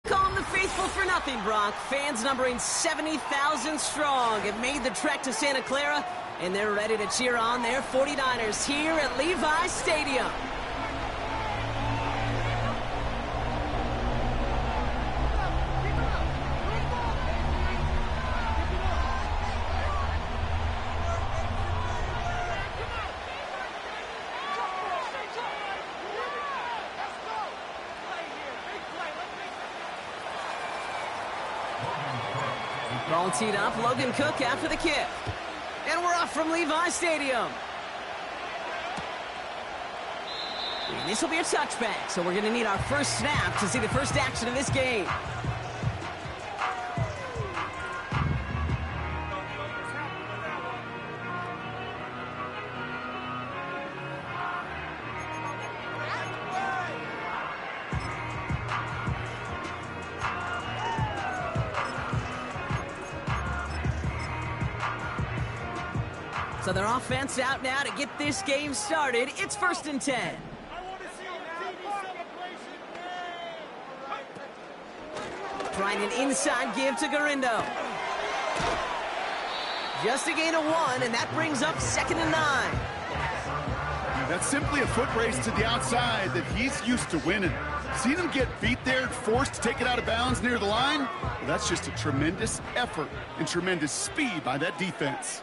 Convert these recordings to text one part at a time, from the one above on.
Calm the faithful for nothing, Brock. Fans numbering 70,000 strong have made the trek to Santa Clara, and they're ready to cheer on their 49ers here at Levi's Stadium. Ball teed up, Logan Cook after the kick. And we're off from Levi's Stadium. And this will be a touchback, so we're going to need our first snap to see the first action of this game. So their offense out now to get this game started. It's 1st and 10. Trying an inside give to Garindo. Just a gain of 1, and that brings up 2nd and 9. That's simply a foot race to the outside that he's used to winning. Seen him get beat there, forced to take it out of bounds near the line? Well, that's just a tremendous effort and tremendous speed by that defense.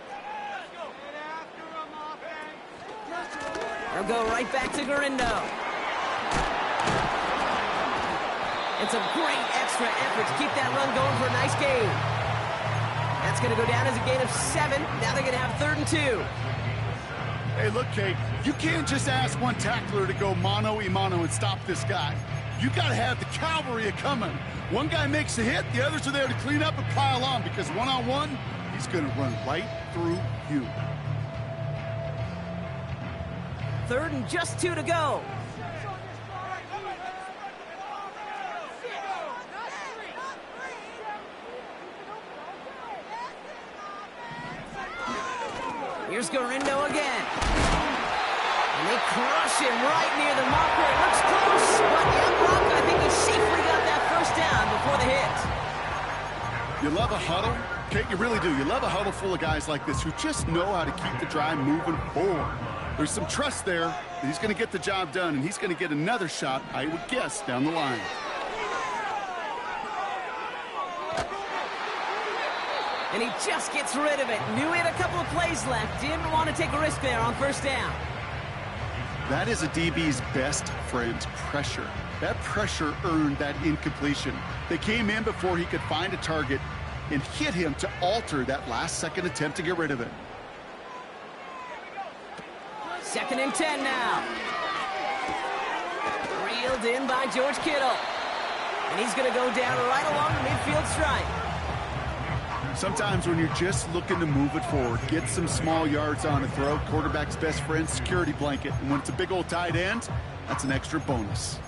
They'll go right back to Garindo. It's a great extra effort to keep that run going for a nice gain. That's going to go down as a gain of 7. Now they're going to have 3rd and 2. Hey, look, Kate, you can't just ask one tackler to go mano-a-mano and stop this guy. You got to have the cavalry coming. One guy makes a hit, the others are there to clean up and pile on, because one-on-one, he's going to run right through you. 3rd and just 2 to go. Here's Garindo again. And they crush him right near the marker. It looks close, but yeah, Brock, I think he safely got that 1st down before the hit. You love a huddle? Kate, you really do. You love a huddle full of guys like this who just know how to keep the drive moving forward. There's some trust there that he's going to get the job done, and he's going to get another shot, I would guess, down the line. And he just gets rid of it. Knew he had a couple of plays left. Didn't want to take a risk there on 1st down. That is a DB's best friend, pressure. That pressure earned that incompletion. They came in before he could find a target and hit him to alter that last-second attempt to get rid of it. 2nd and 10 now. Reeled in by George Kittle. And he's going to go down right along the midfield stripe. Sometimes when you're just looking to move it forward, get some small yards on a throw, quarterback's best friend, security blanket. And when it's a big old tight end, that's an extra bonus.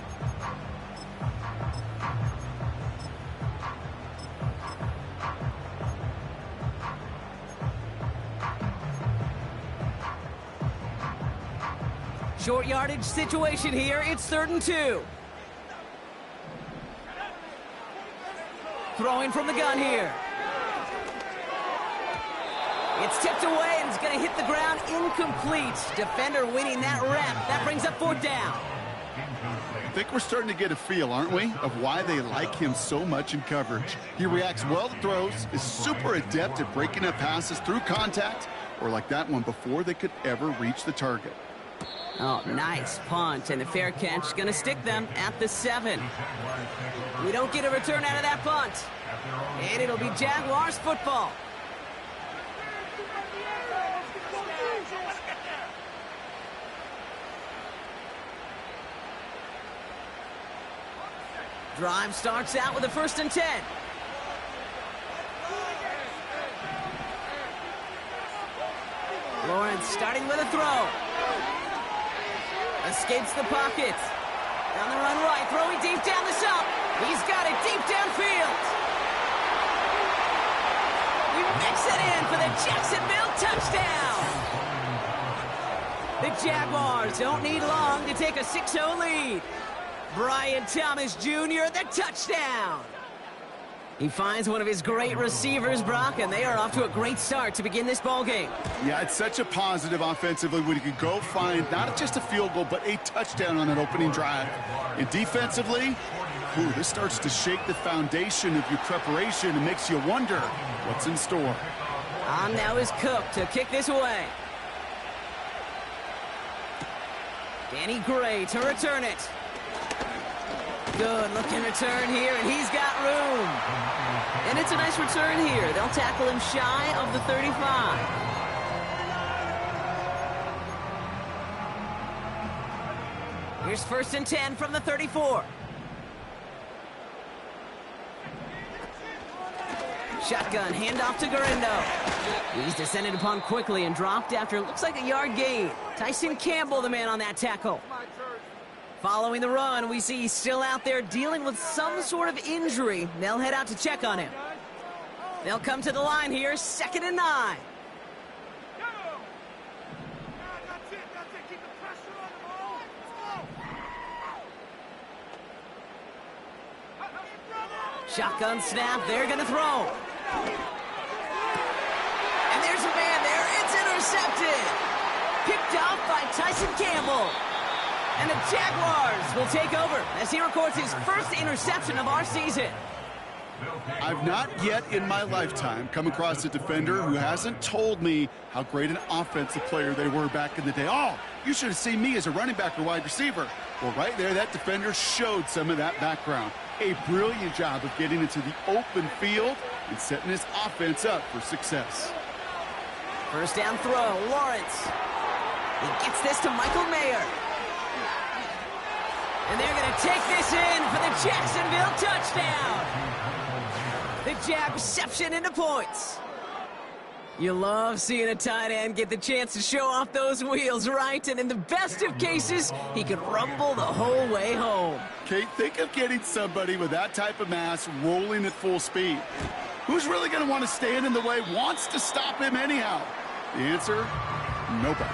Short yardage situation here. It's 3rd and 2. Throwing from the gun here. It's tipped away, and it's going to hit the ground incomplete. Defender winning that rep. That brings up 4th down. I think we're starting to get a feel, aren't we, of why they like him so much in coverage. He reacts well to throws, is super adept at breaking up passes through contact, or like that one before they could ever reach the target. Oh, nice punt, and the fair catch going to stick them at the 7. We don't get a return out of that punt, and it'll be Jaguars football. Drive starts out with a 1st and 10. Lawrence starting with a throw. Escapes the pocket. Down the run right, throwing deep down the sub. He's got it deep downfield. We mix it in for the Jacksonville touchdown. The Jaguars don't need long to take a 6-0 lead. Brian Thomas Jr., the touchdown. He finds one of his great receivers, Brock, and they are off to a great start to begin this ballgame. Yeah, it's such a positive offensively when you can go find not just a field goal, but a touchdown on that opening drive. And defensively, this starts to shake the foundation of your preparation and makes you wonder what's in store. On now is Cook to kick this away. Danny Gray to return it. Good looking return here, and he's got room. And it's a nice return here. They'll tackle him shy of the 35. Here's 1st and 10 from the 34. Shotgun, handoff to Garindo. He's descended upon quickly and dropped after it looks like a yard gain. Tyson Campbell, the man on that tackle. Following the run, we see he's still out there dealing with some sort of injury. They'll head out to check on him. They'll come to the line here, 2nd and 9. Shotgun snap, they're going to throw. And there's a man there, it's intercepted. picked off by Tyson Campbell. And the Jaguars will take over as he records his first interception of our season. I've not yet in my lifetime come across a defender who hasn't told me how great an offensive player they were back in the day. Oh, you should have seen me as a running back or wide receiver. Well, right there, that defender showed some of that background. A brilliant job of getting into the open field and setting his offense up for success. First down throw, Lawrence. He gets this to Michael Mayer. And they're going to take this in for the Jacksonville touchdown. The Jag reception into points. You love seeing a tight end get the chance to show off those wheels, right? And in the best of cases, he could rumble the whole way home. Kate, think of getting somebody with that type of mass rolling at full speed. Who's really going to want to stand in the way, wants to stop him anyhow? The answer, nobody.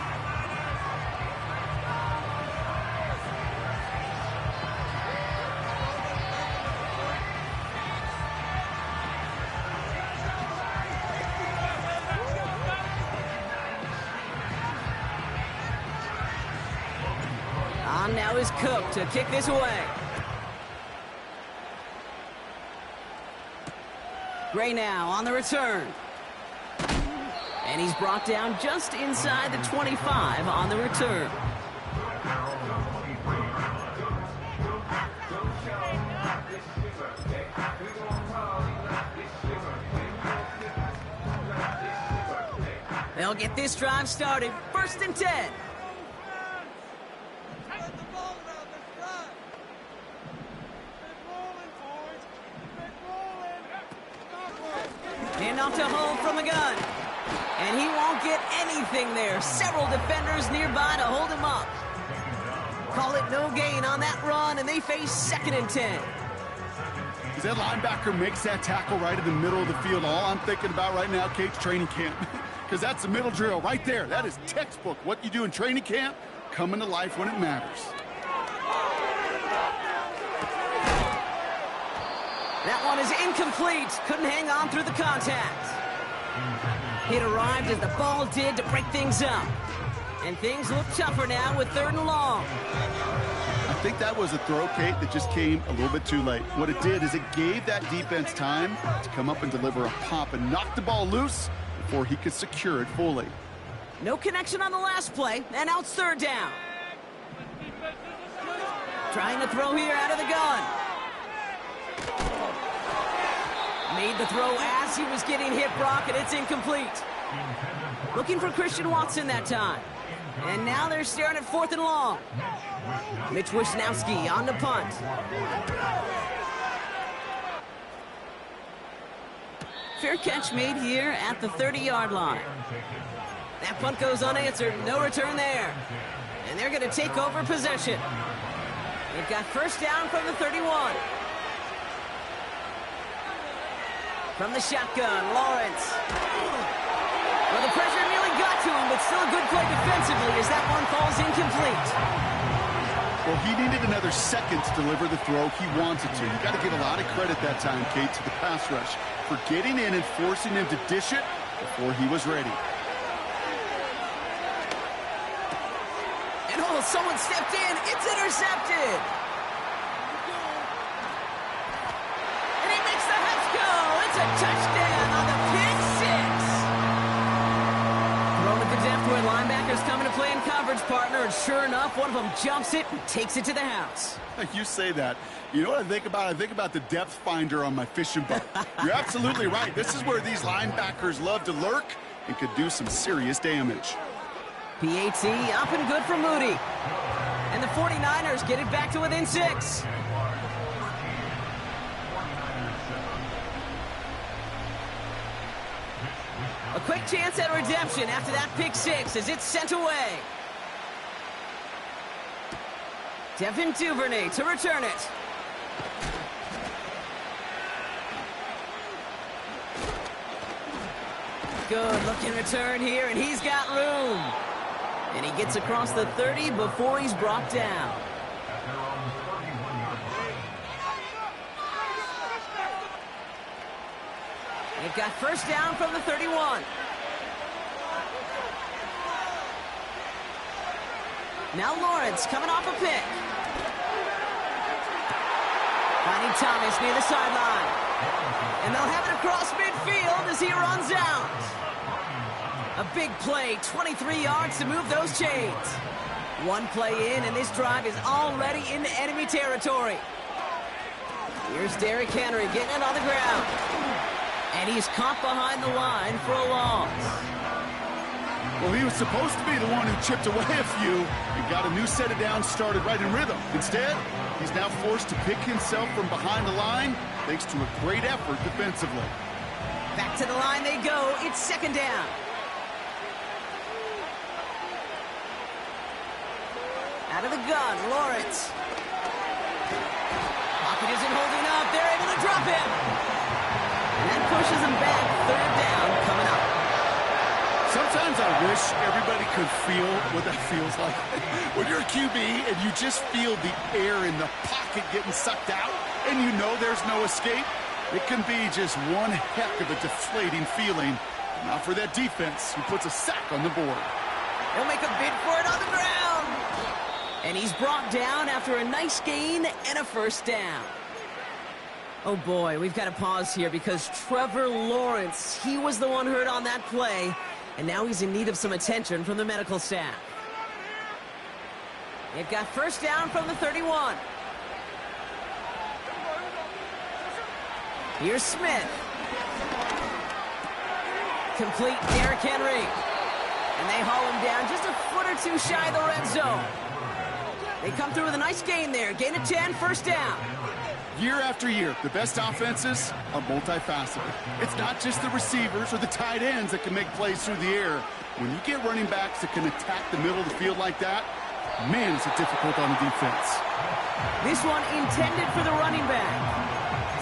On now is Cook to kick this away. Gray now on the return. And he's brought down just inside the 25 on the return. They'll get this drive started. 1st and 10. Hand off to Home from the gun. And he won't get anything there. Several defenders nearby to hold him up. Call it no gain on that run, and they face 2nd and 10. As that linebacker makes that tackle right in the middle of the field, all I'm thinking about right now, Kate's training camp. Because that's the middle drill right there. That is textbook. What you do in training camp, coming to life when it matters. That one is incomplete. Couldn't hang on through the contact. It arrived as the ball did to break things up. And things look tougher now with 3rd and long. I think that was a throw, Kate, that just came a little bit too late. What it did is it gave that defense time to come up and deliver a pop and knock the ball loose before he could secure it fully. No connection on the last play, and now it's 3rd down. Trying to throw here out of the gun. Made the throw as he was getting hit, Brock, and it's incomplete. Looking for Christian Watson that time. And now they're staring at 4th and long. Mitch Wisnowski on the punt. Fair catch made here at the 30-yard line. That punt goes unanswered. No return there. And they're going to take over possession. They've got 1st down from the 31. From the shotgun, Lawrence. Well, the pressure nearly got to him, but still a good play defensively as that one falls incomplete. Well, he needed another second to deliver the throw he wanted to. You got to give a lot of credit that time, Kate, to the pass rush for getting in and forcing him to dish it before he was ready. And oh, someone stepped in. It's intercepted. And he makes the Huts go. It's a touchdown on the pick six. Throwing it to depth where linebackers coming to play in coverage, partner. And sure enough, one of them jumps it and takes it to the house. You say that. You know what I think about? I think about the depth finder on my fishing boat. You're absolutely right. This is where these linebackers love to lurk and could do some serious damage. PAT up and good for Moody. And the 49ers get it back to within 6. A quick chance at redemption after that pick six as it's sent away. Devin Duvernay to return it. Good looking return here, and he's got room. And he gets across the 30 before he's brought down. They've got 1st down from the 31. Now Lawrence coming off a pick. Finding Thomas near the sideline. And they'll have it across midfield as he runs out. A big play, 23 yards to move those chains. One play in, and this drive is already into enemy territory. Here's Derrick Henry getting it on the ground. And he's caught behind the line for a loss. Well, he was supposed to be the one who chipped away a few and got a new set of downs started right in rhythm. Instead, he's now forced to pick himself from behind the line thanks to a great effort defensively. Back to the line they go. It's second down. Out of the gun, Lawrence. Pocket isn't holding up. They're able to drop him. And that pushes him back. Third down coming up. Sometimes I wish everybody could feel what that feels like. When you're a QB and you just feel the air in the pocket getting sucked out and you know there's no escape, it can be just one heck of a deflating feeling. Not for that defense who puts a sack on the board. He'll make a bid for it on the ground. And he's brought down after a nice gain and a first down. Oh boy, we've got to pause here because Trevor Lawrence, he was the one hurt on that play, and now he's in need of some attention from the medical staff. They've got first down from the 31. Here's Smith. Complete Derrick Henry. And they haul him down just a foot or two shy of the red zone. They come through with a nice gain there. Gain of 10, first down. Year after year, the best offenses are multifaceted. It's not just the receivers or the tight ends that can make plays through the air. When you get running backs that can attack the middle of the field like that, man, is it difficult on the defense. This one intended for the running back.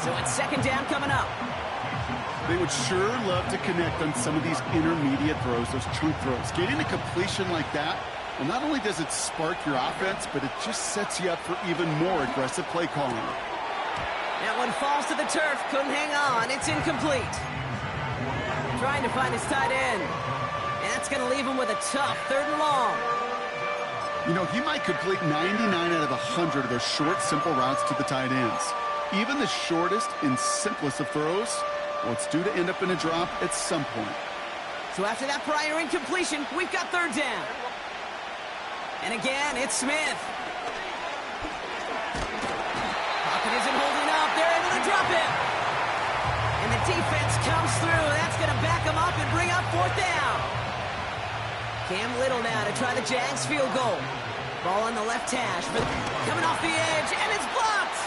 So it's second down coming up. They would sure love to connect on some of these intermediate throws, those chunk throws. Getting a completion like that, well, not only does it spark your offense, but it just sets you up for even more aggressive play calling. That one falls to the turf. Couldn't hang on. It's incomplete. Trying to find his tight end. And that's going to leave him with a tough third and long. You know, he might complete 99 out of 100 of those short, simple routes to the tight ends. Even the shortest and simplest of throws, well, it's due to end up in a drop at some point. So after that prior incompletion, we've got third down. And again, it's Smith. Pocket isn't holding up. They're able to drop him. And the defense comes through. That's going to back him up and bring up fourth down. Cam Little now to try the Jags field goal. Ball on the left hash, but coming off the edge, and it's blocked.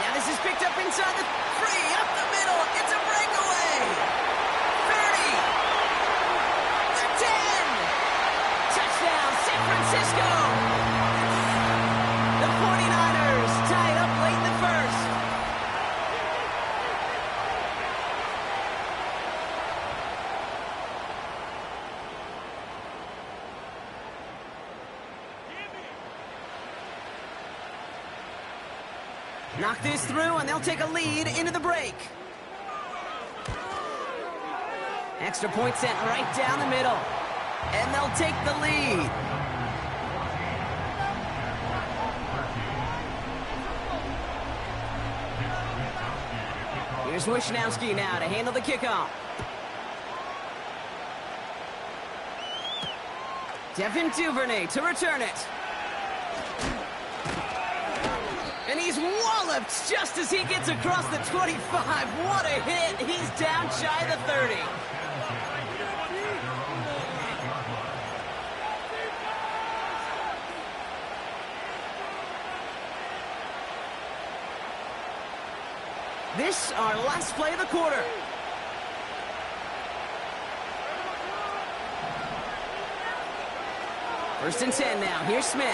Now this is picked up inside the 3, up the middle. It's a breakaway. 30. The 10. Touchdown, San Francisco. The 49ers tied up late in the first. Knock this through, and they'll take a lead into the break. Extra point sent right down the middle. And they'll take the lead. Here's Wishnowski now to handle the kickoff. Devin Duvernay to return it. And he's walloped just as he gets across the 25. What a hit. He's down shy of the 30. This, our last play of the quarter. First and 10 now. Here's Smith.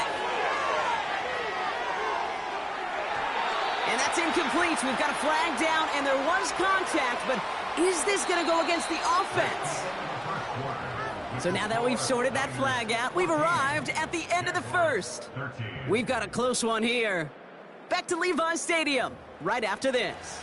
And that's incomplete. We've got a flag down, and there was contact, but is this going to go against the offense? So now that we've sorted that flag out, we've arrived at the end of the first. We've got a close one here. Back to Levi's Stadium right after this.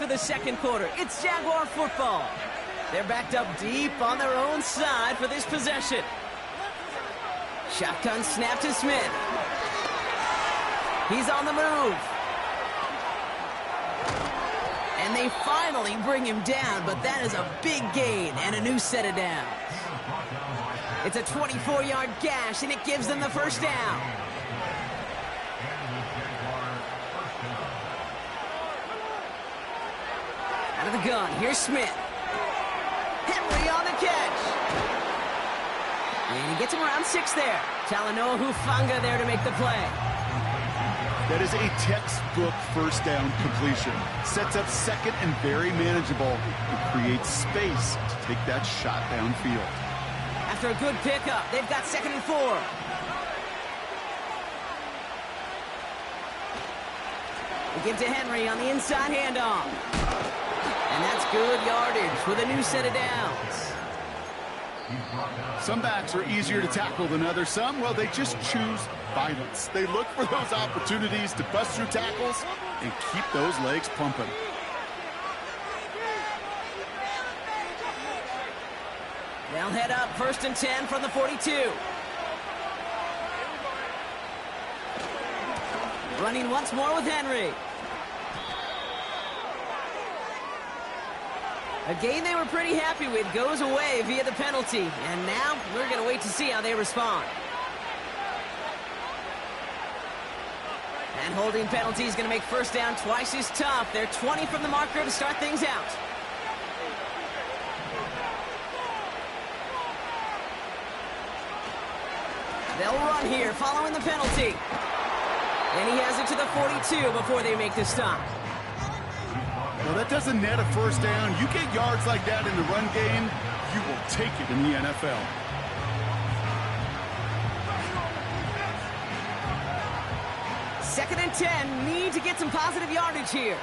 for the second quarter. It's Jaguar football. They're backed up deep on their own side for this possession. Shotgun snap to Smith. He's on the move. And they finally bring him down, but that is a big gain and a new set of downs. It's a 24-yard gash, and it gives them the first down. Out of the gun, here's Smith. Henry on the catch. And he gets him around 6 there. Talanoa Hufanga there to make the play. That is a textbook first down completion. Sets up second and very manageable and creates space to take that shot downfield. After a good pickup, they've got 2nd and 4. They give to Henry on the inside handoff. And that's good yardage with a new set of downs. Some backs are easier to tackle than others. Some, well, they just choose violence. They look for those opportunities to bust through tackles and keep those legs pumping. They'll head up 1st and 10 from the 42. Running once more with Henry. A game they were pretty happy with goes away via the penalty. And now we're going to wait to see how they respond. And holding penalty is going to make first down twice as tough. They're 20 from the marker to start things out. They'll run here following the penalty. And he has it to the 42 before they make the stop. Well, that doesn't net a first down. You get yards like that in the run game, you will take it in the NFL. Second and 10, need to get some positive yardage here.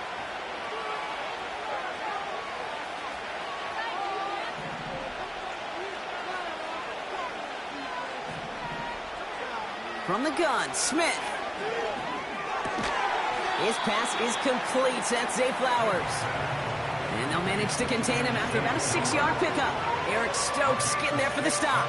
From the gun, Smith. His pass is complete. That's Zay Flowers. And they'll manage to contain him after about a 6-yard pickup. Eric Stokes getting there for the stop.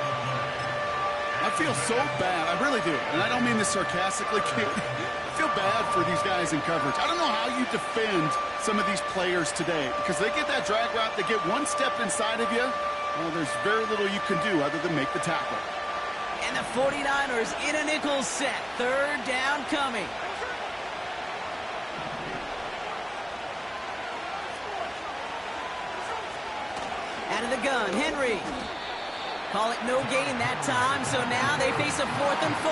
I feel so bad. I really do. And I don't mean this sarcastically. I feel bad for these guys in coverage. I don't know how you defend some of these players today because they get that drag route. They get one step inside of you. Well, there's very little you can do other than make the tackle. And the 49ers in a nickel set. 3rd down coming. Out of the gun, Henry. Call it no gain that time, so now they face a 4th and 4.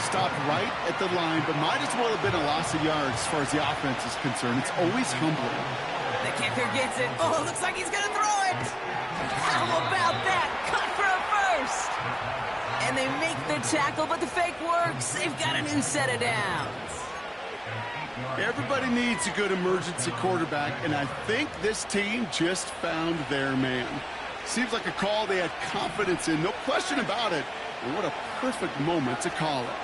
Stopped right at the line, but might as well have been a loss of yards as far as the offense is concerned. It's always humbling. The kicker gets it. Oh, looks like he's going to throw it. How about that? Cut for a first. And they make the tackle, but the fake works. They've got a new set of downs. Everybody needs a good emergency quarterback, and I think this team just found their man. Seems like a call they had confidence in, no question about it. And what a perfect moment to call it.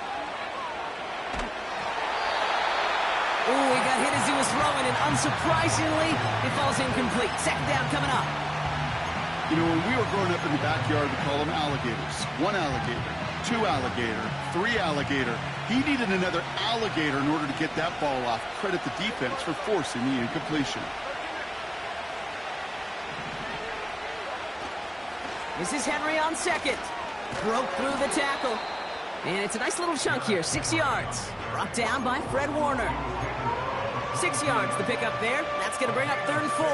Oh, he got hit as he was throwing, and unsurprisingly, it falls incomplete. 2nd down coming up. You know, when we were growing up in the backyard, we call them alligators. 1 alligator, 2 alligator, 3 alligator. He needed another alligator in order to get that ball off. Credit the defense for forcing the incompletion. This is Henry on 2nd. Broke through the tackle. And it's a nice little chunk here, 6 yards. Brought down by Fred Warner. 6 yards, the pickup there. That's going to bring up 3rd and 4.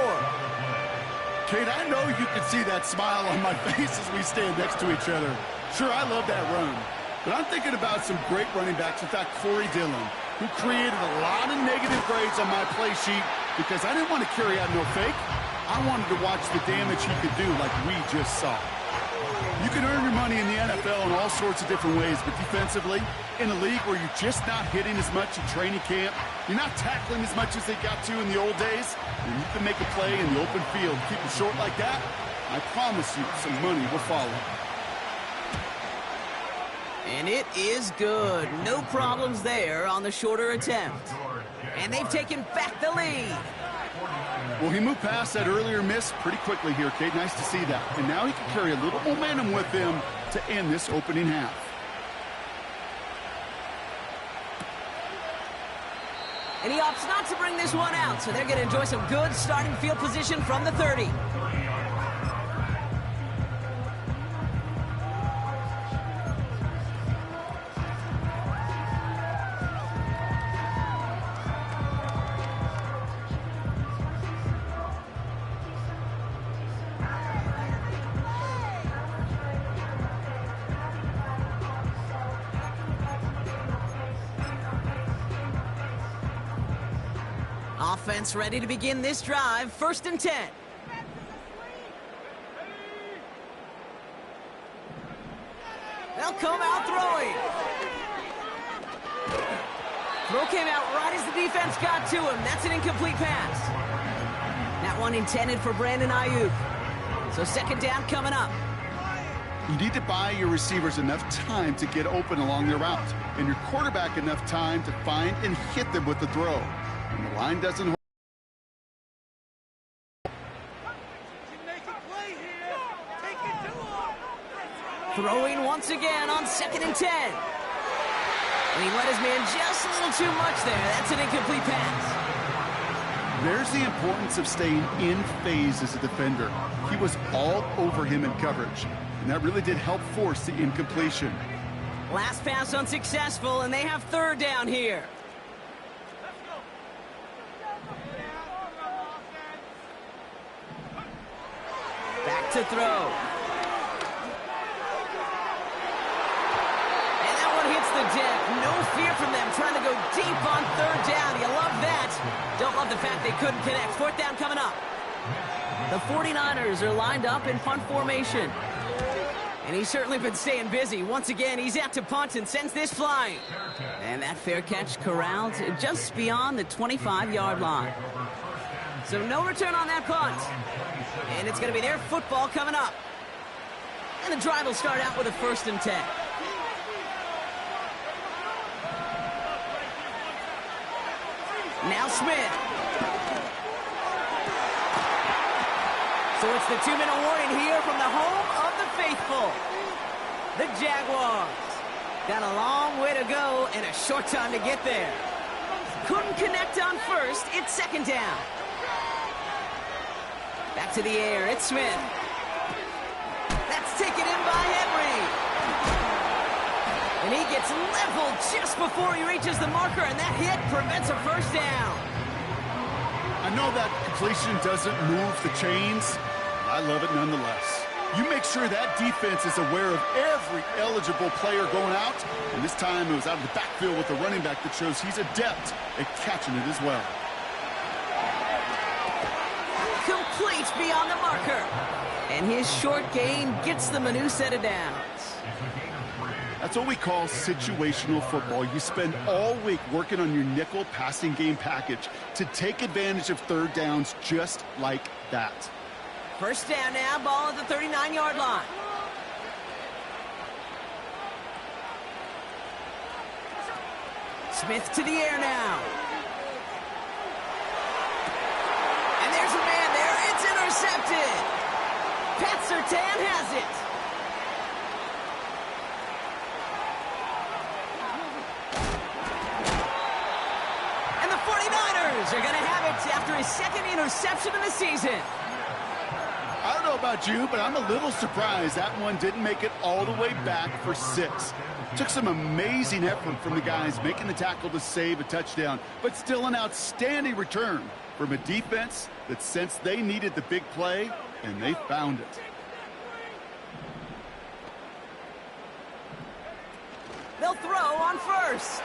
Kate, I know you can see that smile on my face as we stand next to each other. Sure, I love that run. But I'm thinking about some great running backs. In fact, Corey Dillon, who created a lot of negative grades on my play sheet because I didn't want to carry out no fake. I wanted to watch the damage he could do like we just saw. You can earn your money in the NFL in all sorts of different ways, but defensively, in a league where you're just not hitting as much in training camp, you're not tackling as much as they got to in the old days, and you can make a play in the open field, keep it short like that, I promise you some money will follow. And it is good. No problems there on the shorter attempt. And they've taken back the lead. Well, he moved past that earlier miss pretty quickly here, Kate. Nice to see that. And now he can carry a little momentum with him to end this opening half. And he opts not to bring this one out, so they're going to enjoy some good starting field position from the 30. Offense ready to begin this drive. 1st and 10. They'll come out throwing. Throw came out right as the defense got to him. That's an incomplete pass. That one intended for Brandon Ayuk. So 2nd down coming up. You need to buy your receivers enough time to get open along their route, and your quarterback enough time to find and hit them with the throw. When the line doesn't hold. Throwing once again on 2nd and 10. And he let his man just a little too much there. That's an incomplete pass. There's the importance of staying in phase as a defender. He was all over him in coverage, and that really did help force the incompletion. Last pass unsuccessful, and they have 3rd down here. Back to throw. The deck. No fear from them trying to go deep on 3rd down. You love that. Don't love the fact they couldn't connect. 4th down coming up. The 49ers are lined up in punt formation. And he's certainly been staying busy. Once again, he's out to punt and sends this flying. And that fair catch corralled just beyond the 25-yard line. So no return on that punt. And it's going to be their football coming up. And the drive will start out with a 1st and 10. Now Smith. So it's the 2-minute warning here from the home of the faithful. The Jaguars. Got a long way to go and a short time to get there. Couldn't connect on 1st. It's 2nd down. Back to the air. It's Smith. That's taken in by Henry. And he gets leveled just before he reaches the marker, and that hit prevents a 1st down. I know that completion doesn't move the chains. I love it nonetheless. You make sure that defense is aware of every eligible player going out, and this time it was out of the backfield with the running back that shows he's adept at catching it as well. Complete beyond the marker. And his short gain gets them a new set of downs. That's what we call situational football. You spend all week working on your nickel passing game package to take advantage of 3rd downs just like that. 1st down now, ball at the 39-yard line. Smith to the air now. And there's a man there. It's intercepted. Pat Surtain has it. Are going to have it after his 2nd interception of the season. I don't know about you, but I'm a little surprised that one didn't make it all the way back for 6. Took some amazing effort from the guys making the tackle to save a touchdown, but still an outstanding return from a defense that sensed they needed the big play, and they found it. They'll throw on 1st.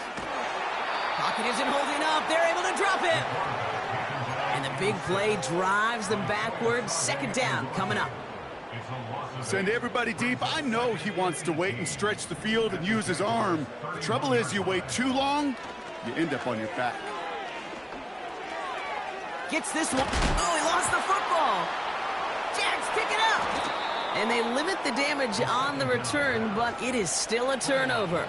Pocket isn't holding up. They're able to drop it. And the big play drives them backwards. 2nd down coming up. Send everybody deep. I know he wants to wait and stretch the field and use his arm. The trouble is you wait too long, you end up on your back. Gets this one. Oh, he lost the football. Jags pick it up. And they limit the damage on the return, but it is still a turnover.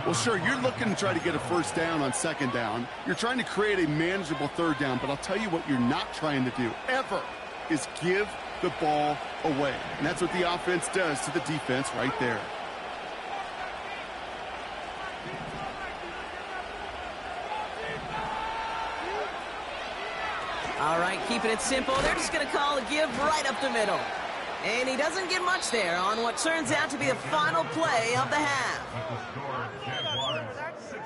Well, sure, you're looking to try to get a first down on second down. You're trying to create a manageable third down, but I'll tell you what you're not trying to do, ever, is give the ball away. And that's what the offense does to the defense right there. All right, keeping it simple. They're just going to call a give right up the middle. And he doesn't get much there on what turns out to be the final play of the half. The score, Jaguars 16,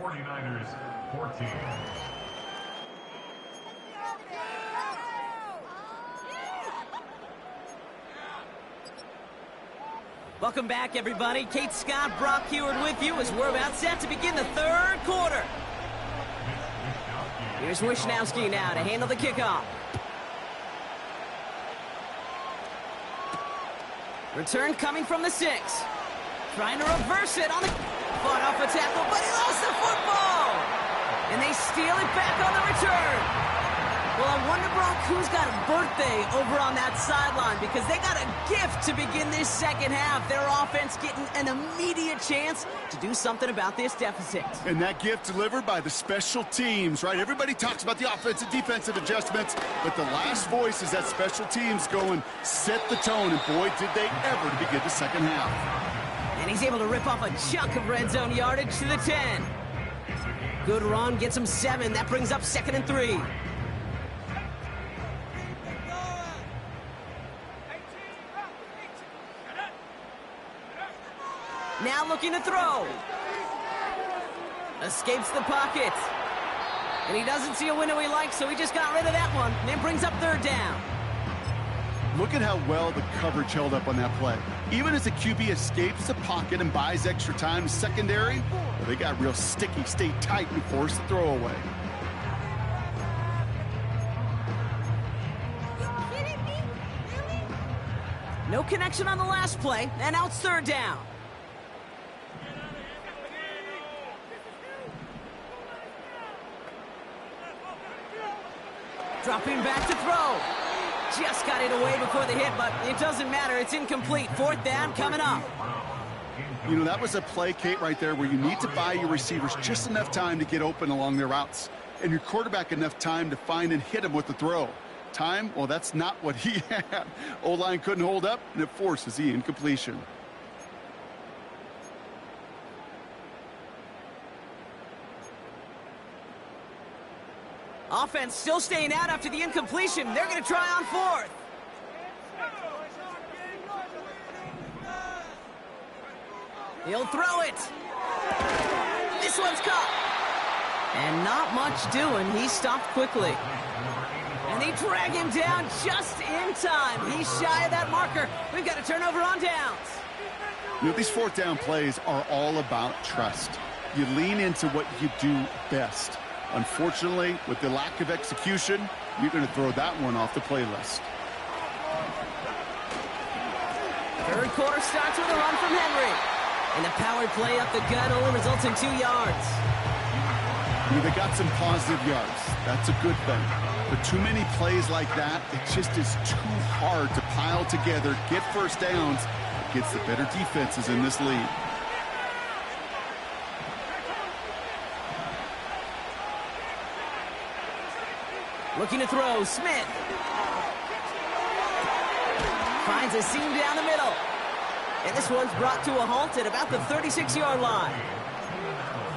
49ers 14. Welcome back, everybody. Kate Scott, Brock Heward with you as we're about set to begin the third quarter. Here's Wishnowski now to handle the kickoff. Return coming from the 6. Trying to reverse it on the... Fought off a tackle, but he lost the football! And they steal it back on the return. Well, I wonder, Brock, who's got a birthday over on that sideline, because they got a gift to begin this second half. Their offense getting an immediate chance to do something about this deficit. And that gift delivered by the special teams, right? Everybody talks about the offensive, defensive adjustments, but the last voice is that special teams going, set the tone, and boy, did they ever to begin the second half. And he's able to rip off a chunk of red zone yardage to the 10. Good run, gets him 7. That brings up 2nd and 3. Now looking to throw. Escapes the pocket. And he doesn't see a window he likes, so he just got rid of that one. And then brings up 3rd down. Look at how well the coverage held up on that play. Even as the QB escapes the pocket and buys extra time, secondary, well, they got real sticky, stayed tight, and forced the throw away. No connection on the last play, and now it's 3rd down. Dropping back to throw. Just got it away before the hit, but it doesn't matter. It's incomplete. 4th down coming up. You know, that was a play, Kate, right there, where you need to buy your receivers just enough time to get open along their routes, and your quarterback enough time to find and hit him with the throw. Time, well, that's not what he had. O-line couldn't hold up, and it forces the incompletion. Offense still staying out after the incompletion. They're going to try on 4th. He'll throw it. This one's caught. And not much doing. He stopped quickly. And they drag him down just in time. He's shy of that marker. We've got a turnover on downs. You know, these 4th down plays are all about trust. You lean into what you do best. Unfortunately, with the lack of execution, you're going to throw that one off the playlist. 3rd quarter starts with a run from Henry. And the power play up the gut only results in 2 yards. I mean, they got some positive yards. That's a good thing. But too many plays like that, it just is too hard to pile together, get first downs against the better defenses in this league. Looking to throw, Smith. Finds a seam down the middle. And this one's brought to a halt at about the 36-yard line.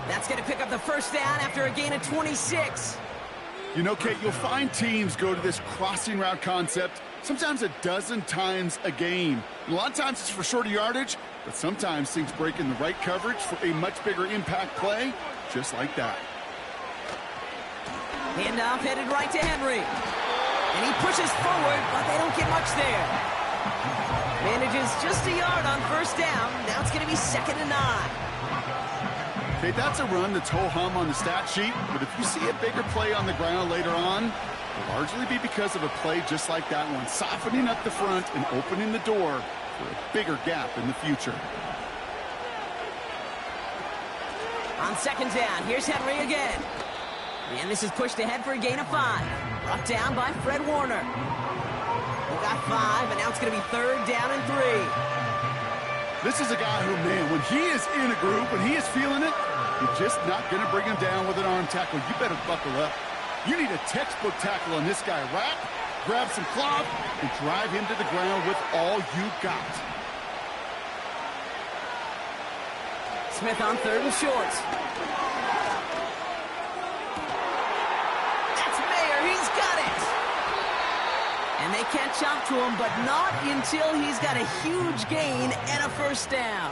That's going to pick up the 1st down after a gain of 26. You know, Kate, you'll find teams go to this crossing route concept sometimes a dozen times a game. A lot of times it's for shorter yardage, but sometimes things break in the right coverage for a much bigger impact play, just like that. Handoff headed right to Henry. And he pushes forward, but they don't get much there. Manages just a yard on 1st down. Now it's going to be 2nd and 9. Okay, that's a run that's ho-hum on the stat sheet, but if you see a bigger play on the ground later on, it'll largely be because of a play just like that one, softening up the front and opening the door for a bigger gap in the future. On 2nd down, here's Henry again. And this is pushed ahead for a gain of 5. Brought down by Fred Warner. We got 5, and now it's going to be 3rd down and 3. This is a guy who, man, when he is in a groove, when he is feeling it, you're just not going to bring him down with an arm tackle. You better buckle up. You need a textbook tackle on this guy. Wrap, grab some cloth, and drive him to the ground with all you got. Smith on 3rd and short. That's Mayer. He's got it. And they catch up to him, but not until he's got a huge gain and a first down.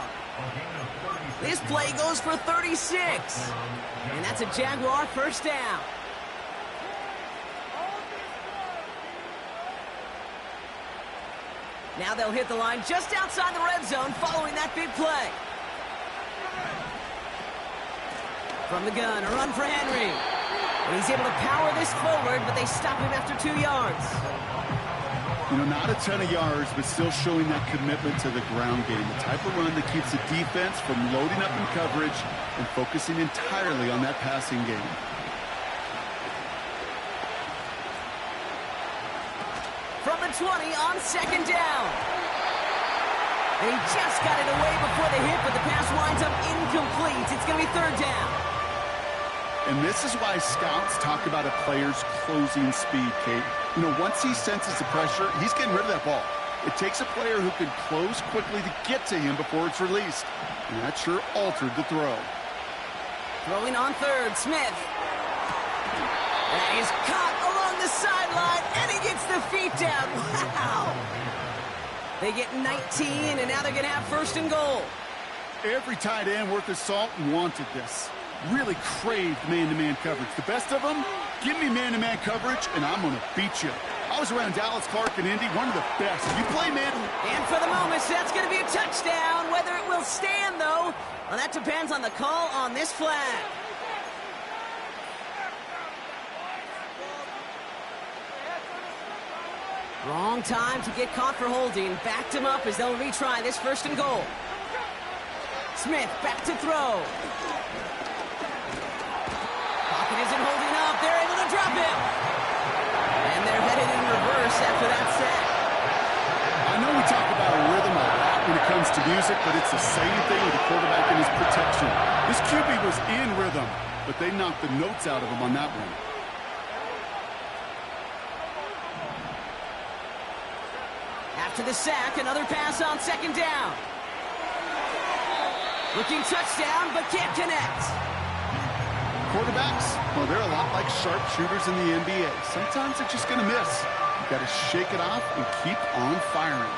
This play goes for 36. And that's a Jaguar first down. Now they'll hit the line just outside the red zone following that big play. From the gun, a run for Henry. And he's able to power this forward, but they stop him after 2 yards. You know, not a ton of yards, but still showing that commitment to the ground game. The type of run that keeps the defense from loading up in coverage and focusing entirely on that passing game. From the 20 on 2nd down. And he just got it away before the hit, but the pass winds up incomplete. It's going to be 3rd down. And this is why scouts talk about a player's closing speed, Kate. You know, once he senses the pressure, he's getting rid of that ball. It takes a player who can close quickly to get to him before it's released. And that sure altered the throw. Throwing on 3rd, Smith. And he's caught along the sideline, and he gets the feet down. Wow! They get 19, and now they're going to have 1st and goal. Every tight end worth his salt wanted this. Really craved man-to-man coverage. The best of them, give me man-to-man coverage, and I'm going to beat you. I was around Dallas Clark and Indy, one of the best. You play man. And for the moment, that's going to be a touchdown. Whether it will stand, though, well, that depends on the call on this flag. Wrong time to get caught for holding. Backed him up as they'll retry this 1st and goal. Smith back to throw. Pocket isn't holding up. They're able to drop him. And they're headed in reverse after that sack. I know we talk about a rhythm a lot when it comes to music, but it's the same thing with the quarterback and his protection. This QB was in rhythm, but they knocked the notes out of him on that one. After the sack, another pass on 2nd down. Looking touchdown, but can't connect. Quarterbacks, well, they're a lot like sharpshooters in the NBA. Sometimes they're just going to miss. You've got to shake it off and keep on firing.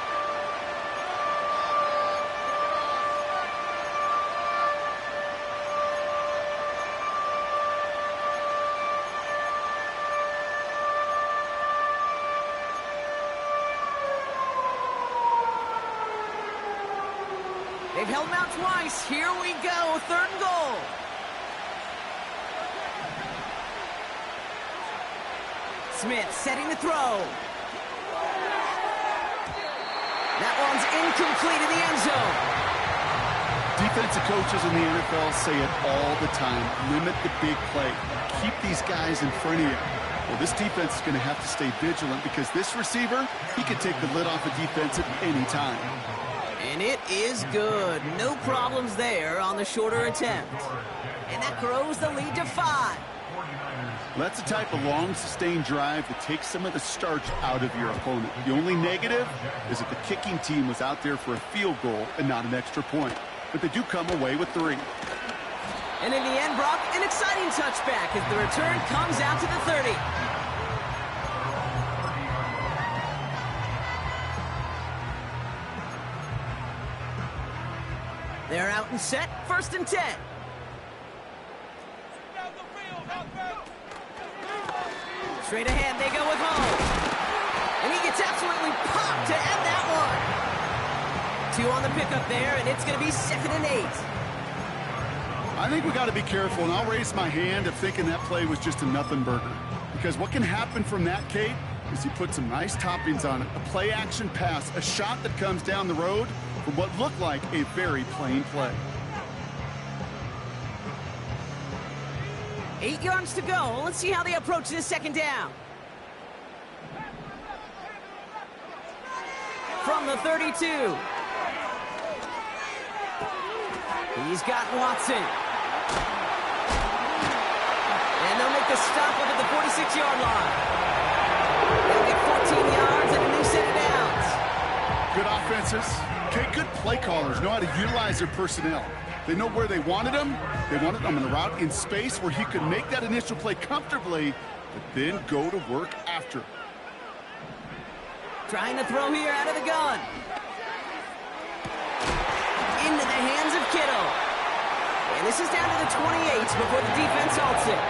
They've held him out twice. Here we go, 3rd and goal. Smith setting the throw. That one's incomplete in the end zone. Defensive coaches in the NFL say it all the time. Limit the big play. Keep these guys in front of you. Well, this defense is going to have to stay vigilant because this receiver, he can take the lid off a defense at any time. And it is good. No problems there on the shorter attempt. And that grows the lead to 5. That's the type of long, sustained drive that takes some of the starch out of your opponent. The only negative is that the kicking team was out there for a field goal and not an extra point. But they do come away with 3. And in the end, Brock, an exciting touchback as the return comes out to the 30. They're out and set, 1st and 10. Straight ahead, they go with Hall. And he gets absolutely popped to end that one. 2 on the pickup there, and it's going to be 2nd and 8. I think we got to be careful, and I'll raise my hand if thinking that play was just a nothing burger. Because what can happen from that, Kate, is you put some nice toppings on it. A play-action pass, a shot that comes down the road from what looked like a very plain play. 8 yards to go. Let's see how they approach this 2nd down. From the 32. He's got Watson. And they'll make the stop up at the 46-yard line. They'll get 14 yards and a new set of downs. Good offenses. Okay, good play callers know how to utilize their personnel. They know where they wanted him. They wanted him in a route in space where he could make that initial play comfortably, but then go to work after. Trying to throw here out of the gun. Into the hands of Kittle. And this is down to the 28 before the defense halts it.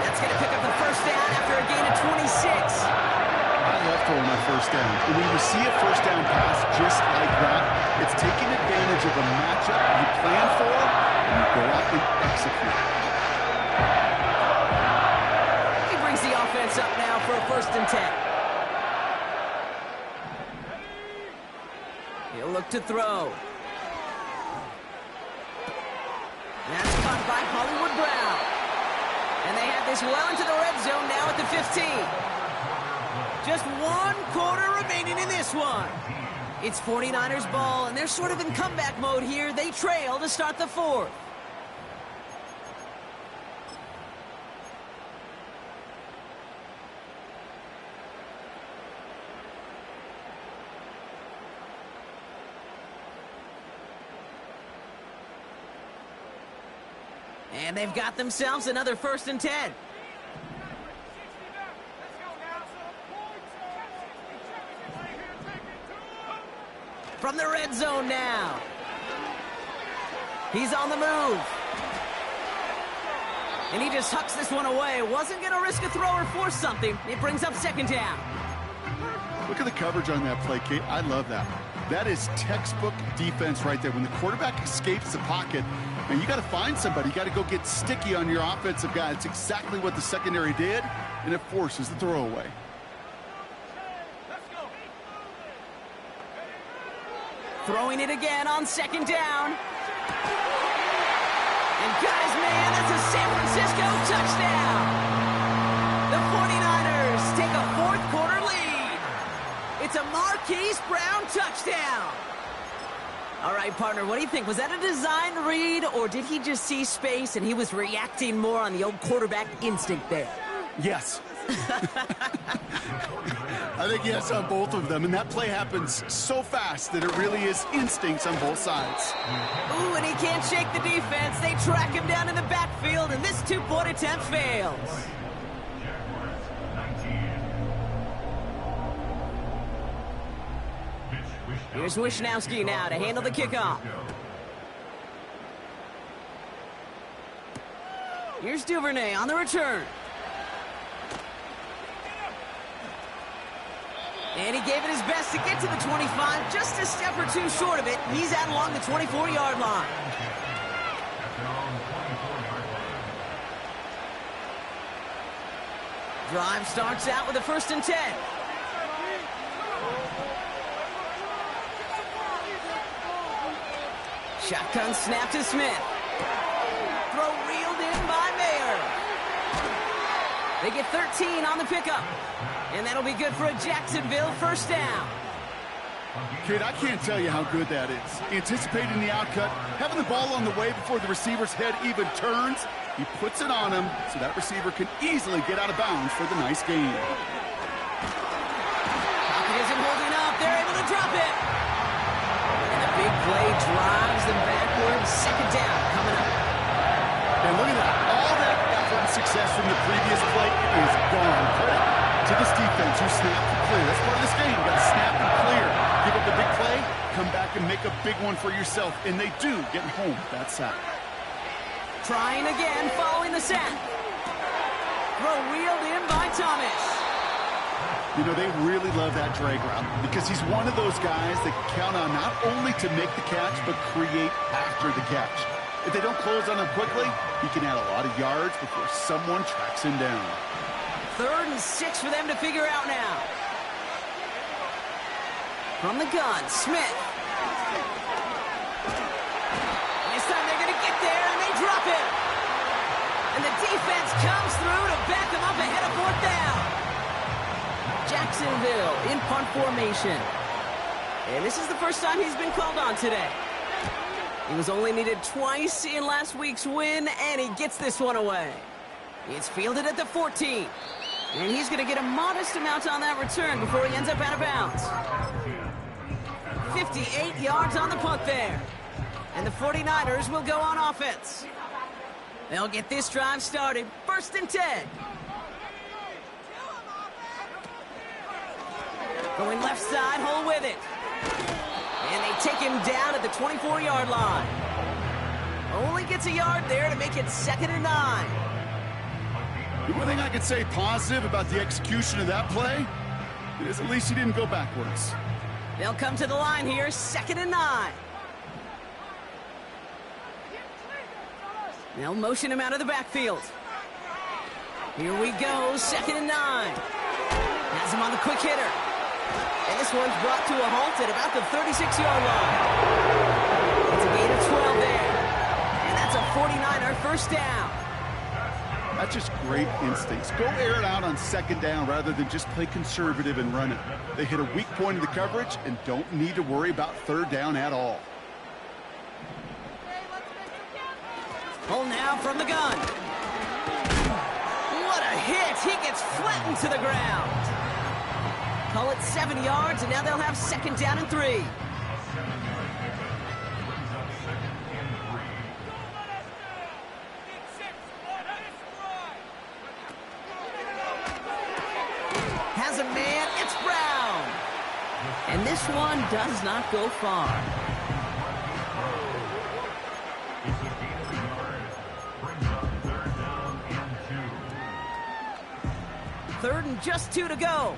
That's going to pick up the first down after a gain of 26. I love throwing my first down. And when you see a first down pass just like that, it's taking advantage of a matchup you plan for, and you go out and execute. He brings the offense up now for a 1st and 10. He'll look to throw. That's caught by Hollywood Brown. And they have this well into the red zone now at the 15. Just 1 quarter remaining in this one. It's 49ers ball, and they're sort of in comeback mode here. They trail to start the 4th. And they've got themselves another 1st and 10. From the red zone now. He's on the move. And he just hucks this one away. Wasn't going to risk a throw or force something. It brings up 2nd down. Look at the coverage on that play, Kate. I love that. That is textbook defense right there. When the quarterback escapes the pocket, and you got to find somebody. You got to go get sticky on your offensive guy. It's exactly what the secondary did, and it forces the throwaway. Throwing it again on 2nd down. And guys, man, that's a San Francisco touchdown. The 49ers take a 4th quarter lead. It's a Marquise Brown touchdown. All right, partner, what do you think? Was that a design read, or did he just see space and he was reacting more on the old quarterback instinct there? Yes. I think yes on both of them, and that play happens so fast that it really is instincts on both sides. Ooh, and he can't shake the defense. They track him down in the backfield, and this 2-point attempt fails. Here's Wishnowski now to handle the kickoff. Here's Duvernay on the return. And he gave it his best to get to the 25, just a step or 2 short of it. He's out along the 24-yard line. Drive starts out with a 1st and 10. Shotgun snap to Smith. Throw reeled in by Mayer. They get 13 on the pickup. And that'll be good for a Jacksonville 1st down. Kid, I can't tell you how good that is. Anticipating the outcut, having the ball on the way before the receiver's head even turns. He puts it on him so that receiver can easily get out of bounds for the nice gain. Pocket isn't holding up. They're able to drop it. And a big play drives them backwards. 2nd down coming up. And look at that. All that effort and success from the previous play is gone. Credit to this defense who snapped and clear. That's part of this game. You got to snap and clear. Give up a big play, come back and make a big one for yourself. And they do, getting home that sack. Trying again following the sack. Throw wheeled in by Thomas. You know, they really love that drag route because he's one of those guys that count on not only to make the catch, but create after the catch. If they don't close on him quickly, he can add a lot of yards before someone tracks him down. 3rd and 6 for them to figure out now. From the gun, Smith. This time they're going to get there, and they drop it. And the defense comes through to back them up ahead of 4th down. Jacksonville in punt formation. And this is the first time he's been called on today. He was only needed twice in last week's win, and he gets this one away. It's fielded at the 14. And he's going to get a modest amount on that return before he ends up out of bounds. 58 yards on the punt there. And the 49ers will go on offense. They'll get this drive started. 1st and 10. Going left side, hole with it. And they take him down at the 24-yard line. Only gets a yard there to make it 2nd and 9. The one thing I could say positive about the execution of that play is at least he didn't go backwards. They'll come to the line here, 2nd and 9. They'll motion him out of the backfield. Here we go, 2nd and 9. Has him on the quick hitter. And this one's brought to a halt at about the 36-yard line. It's a gain of 12 there. And that's a 49er first down. That's just great instincts. Go air it out on 2nd down rather than just play conservative and run it. They hit a weak point in the coverage and don't need to worry about 3rd down at all. Pull now from the gun. What a hit. He gets flattened to the ground. Call it 7 yards, and now they'll have 2nd down and 3. Has a man. It's Brown. And this one does not go far. Third and just 2 to go.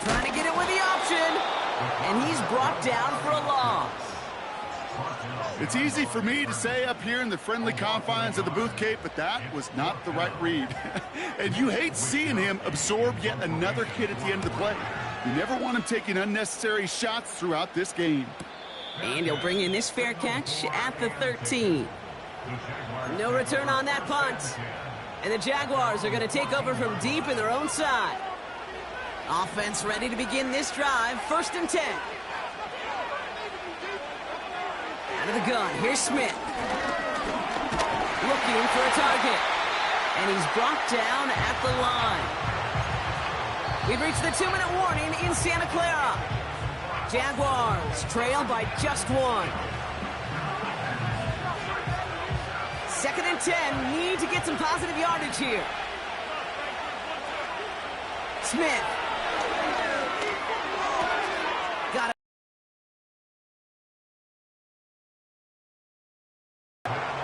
Trying to get it with the option. And he's brought down for a loss. It's easy for me to say up here in the friendly confines of the booth, Kate, but that was not the right read. And you hate seeing him absorb yet another hit at the end of the play. You never want him taking unnecessary shots throughout this game. And he'll bring in this fair catch at the 13. No return on that punt. And the Jaguars are going to take over from deep in their own side. Offense ready to begin this drive. 1st and 10. Out of the gun, here's Smith. Looking for a target. And he's brought down at the line. We've reached the 2-minute warning in Santa Clara. Jaguars trail by just 1. 2nd and 10. Need to get some positive yardage here. Smith. Got it.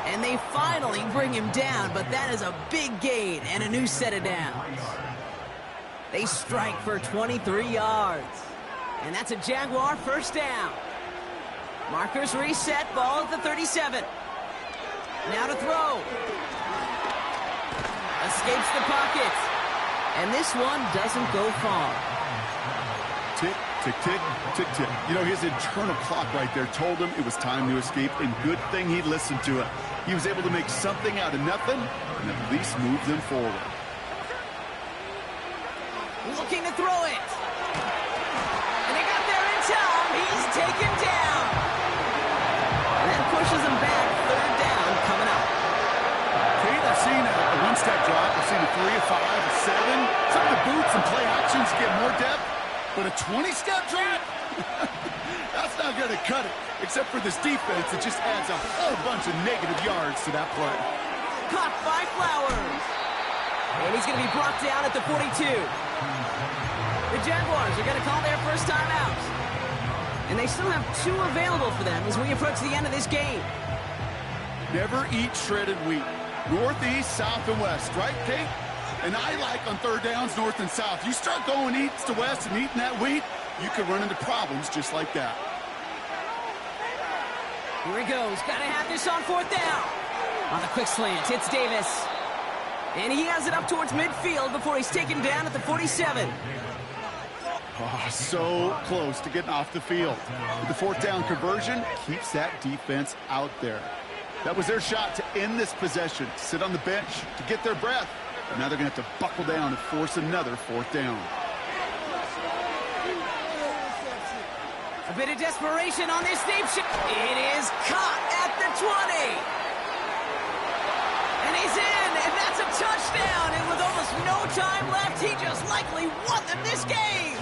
And they finally bring him down, but that is a big gain and a new set of downs. They strike for 23 yards. And that's a Jaguar first down. Markers reset, ball at the 37. Now to throw. Escapes the pocket. And this one doesn't go far. Tick, tick, tick, tick, tick. You know, his internal clock right there told him it was time to escape, and good thing he listened to it. He was able to make something out of nothing and at least move them forward. Looking to throw it. And they got there in time. He's taken down. And that pushes him back. 3rd down coming up. Kate, I've seen a one-step drop. I've seen a 3, a 5, a 7. Some of the boots and play actions get more depth. But a 20-step drop? That's not going to cut it. Except for this defense, it just adds a whole bunch of negative yards to that play. Caught by Flowers. And he's going to be brought down at the 42. The Jaguars are going to call their first timeout. And they still have 2 available for them as we approach the end of this game. Never eat shredded wheat. Northeast, south, and west, right, Kate? And I like on 3rd downs, north and south. You start going east to west and eating that wheat, you can run into problems just like that. Here he goes. Got to have this on 4th down. On the quick slant, it's Davis. And he has it up towards midfield before he's taken down at the 47. Oh, so close to getting off the field. The 4th down conversion keeps that defense out there. That was their shot to end this possession. Sit on the bench to get their breath. But now they're going to have to buckle down and force another fourth down. A bit of desperation on this deep shot. It is caught at the 20. And he's in, and that's a touchdown. And with almost no time left, he just likely won them this game.